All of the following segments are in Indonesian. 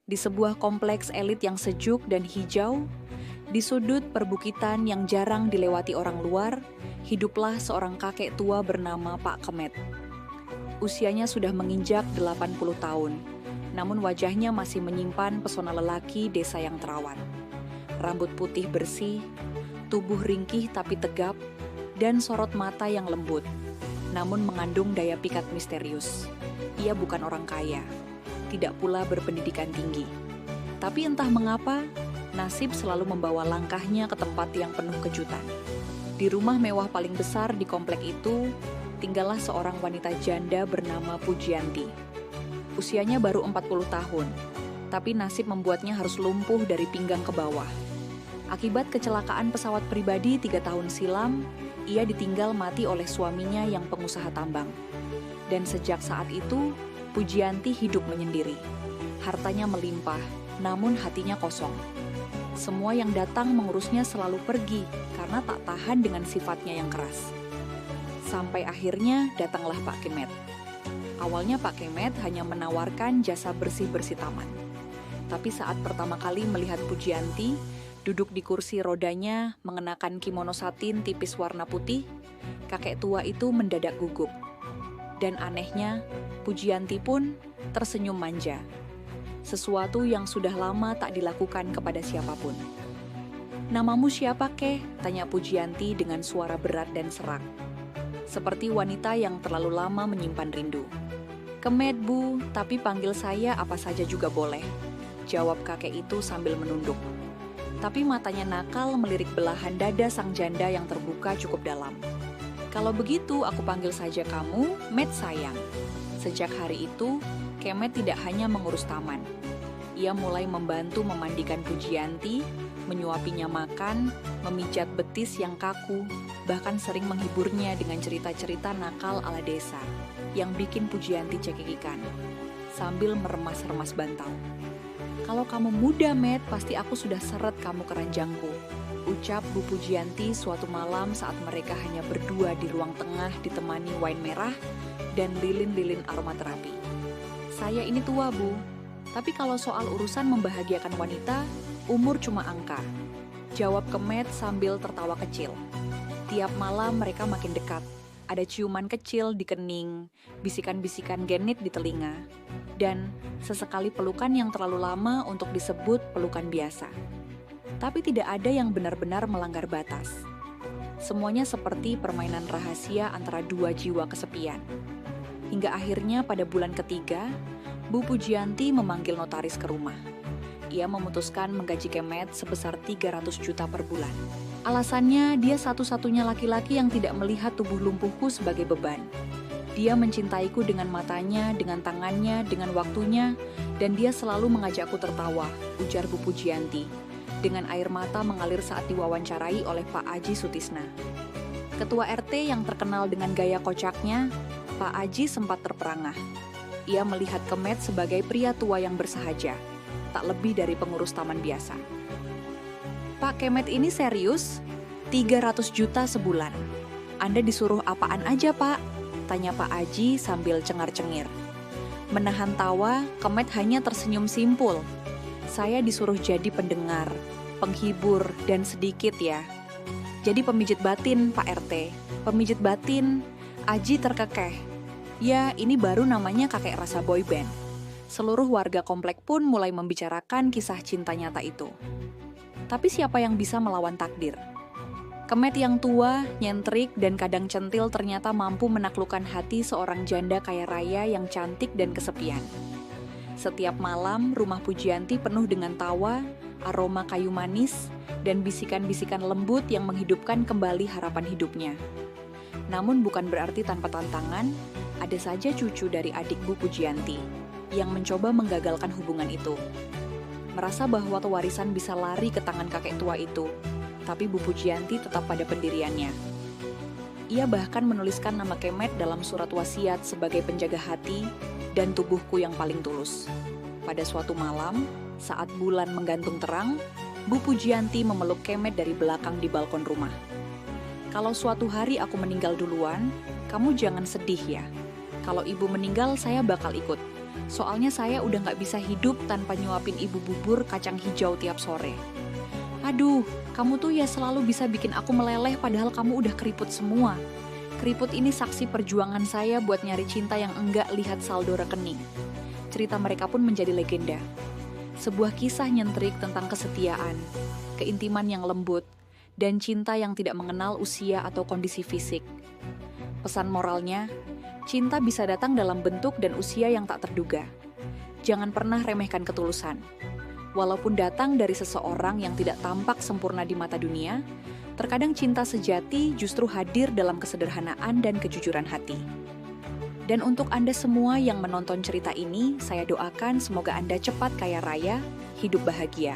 Di sebuah kompleks elit yang sejuk dan hijau, di sudut perbukitan yang jarang dilewati orang luar, hiduplah seorang kakek tua bernama Pak Kemet. Usianya sudah menginjak 80 tahun, namun wajahnya masih menyimpan pesona lelaki desa yang terawat. Rambut putih bersih, tubuh ringkih tapi tegap, dan sorot mata yang lembut, namun mengandung daya pikat misterius. Ia bukan orang kaya, tidak pula berpendidikan tinggi. Tapi entah mengapa, nasib selalu membawa langkahnya ke tempat yang penuh kejutan. Di rumah mewah paling besar di komplek itu, tinggallah seorang wanita janda bernama Pujianti. Usianya baru 40 tahun, tapi nasib membuatnya harus lumpuh dari pinggang ke bawah. Akibat kecelakaan pesawat pribadi 3 tahun silam, ia ditinggal mati oleh suaminya yang pengusaha tambang. Dan sejak saat itu, Pujianti hidup menyendiri. Hartanya melimpah, namun hatinya kosong. Semua yang datang mengurusnya selalu pergi karena tak tahan dengan sifatnya yang keras. Sampai akhirnya datanglah Pak Kemet. Awalnya Pak Kemet hanya menawarkan jasa bersih-bersih taman. Tapi saat pertama kali melihat Pujianti, duduk di kursi rodanya mengenakan kimono satin tipis warna putih, kakek tua itu mendadak gugup. Dan anehnya, Pujianti pun tersenyum manja. Sesuatu yang sudah lama tak dilakukan kepada siapapun. "Namamu siapa, Keh?" tanya Pujianti dengan suara berat dan serak. Seperti wanita yang terlalu lama menyimpan rindu. "Kemet, Bu, tapi panggil saya apa saja juga boleh," jawab kakek itu sambil menunduk. Tapi matanya nakal melirik belahan dada sang janda yang terbuka cukup dalam. "Kalau begitu, aku panggil saja kamu Met sayang." Sejak hari itu, Kemet tidak hanya mengurus taman. Ia mulai membantu memandikan Pujianti, menyuapinya makan, memijat betis yang kaku, bahkan sering menghiburnya dengan cerita-cerita nakal ala desa yang bikin Pujianti cekikikan, sambil meremas-remas bantal. "Kalau kamu muda, Met, pasti aku sudah seret kamu ke ranjangku," ucap Bu Pujianti suatu malam saat mereka hanya berdua di ruang tengah ditemani wine merah dan lilin-lilin aromaterapi. "Saya ini tua, Bu, tapi kalau soal urusan membahagiakan wanita, umur cuma angka," jawab Kemet sambil tertawa kecil. Tiap malam mereka makin dekat. Ada ciuman kecil di kening, bisikan-bisikan genit di telinga, dan sesekali pelukan yang terlalu lama untuk disebut pelukan biasa. Tapi tidak ada yang benar-benar melanggar batas. Semuanya seperti permainan rahasia antara dua jiwa kesepian. Hingga akhirnya pada bulan ketiga, Bu Pujianti memanggil notaris ke rumah. Ia memutuskan menggaji Kemet sebesar 300 juta per bulan. Alasannya, dia satu-satunya laki-laki yang tidak melihat tubuh lumpuhku sebagai beban. Dia mencintaiku dengan matanya, dengan tangannya, dengan waktunya, dan dia selalu mengajakku tertawa, ujar Bu Pujianti, dengan air mata mengalir saat diwawancarai oleh Pak Aji Sutisna. Ketua RT yang terkenal dengan gaya kocaknya, Pak Aji sempat terperangah. Ia melihat Kemet sebagai pria tua yang bersahaja, tak lebih dari pengurus taman biasa. "Pak Kemet ini serius? 300 juta sebulan. Anda disuruh apaan aja, Pak?" tanya Pak Aji sambil cengar-cengir. Menahan tawa, Kemet hanya tersenyum simpul. "Saya disuruh jadi pendengar, penghibur, dan sedikit ya. Jadi pemijit batin, Pak RT. Pemijit batin." Aji terkekeh. Ya, ini baru namanya kakek rasa boyband. Seluruh warga komplek pun mulai membicarakan kisah cinta nyata itu. Tapi siapa yang bisa melawan takdir? Kemet yang tua, nyentrik, dan kadang centil ternyata mampu menaklukkan hati seorang janda kaya raya yang cantik dan kesepian. Setiap malam, rumah Pujianti penuh dengan tawa, aroma kayu manis, dan bisikan-bisikan lembut yang menghidupkan kembali harapan hidupnya. Namun bukan berarti tanpa tantangan, ada saja cucu dari adik Bu Pujianti yang mencoba menggagalkan hubungan itu. Merasa bahwa warisan bisa lari ke tangan kakek tua itu, tapi Bu Pujianti tetap pada pendiriannya. Ia bahkan menuliskan nama Kemet dalam surat wasiat sebagai penjaga hati dan tubuhku yang paling tulus. Pada suatu malam, saat bulan menggantung terang, Bu Pujianti memeluk Kemet dari belakang di balkon rumah. "Kalau suatu hari aku meninggal duluan, kamu jangan sedih ya. Kalau ibu meninggal, saya bakal ikut. Soalnya saya udah nggak bisa hidup tanpa nyuapin ibu bubur kacang hijau tiap sore. Aduh, kamu tuh ya selalu bisa bikin aku meleleh padahal kamu udah keriput semua. Keriput ini saksi perjuangan saya buat nyari cinta yang enggak lihat saldo rekening. Cerita mereka pun menjadi legenda. Sebuah kisah nyentrik tentang kesetiaan, keintiman yang lembut, dan cinta yang tidak mengenal usia atau kondisi fisik. Pesan moralnya, cinta bisa datang dalam bentuk dan usia yang tak terduga. Jangan pernah remehkan ketulusan. Walaupun datang dari seseorang yang tidak tampak sempurna di mata dunia, terkadang cinta sejati justru hadir dalam kesederhanaan dan kejujuran hati. Dan untuk Anda semua yang menonton cerita ini, saya doakan semoga Anda cepat kaya raya, hidup bahagia,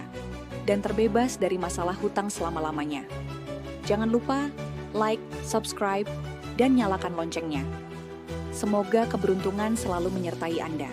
dan terbebas dari masalah hutang selama-lamanya. Jangan lupa like, subscribe, dan nyalakan loncengnya. Semoga keberuntungan selalu menyertai Anda.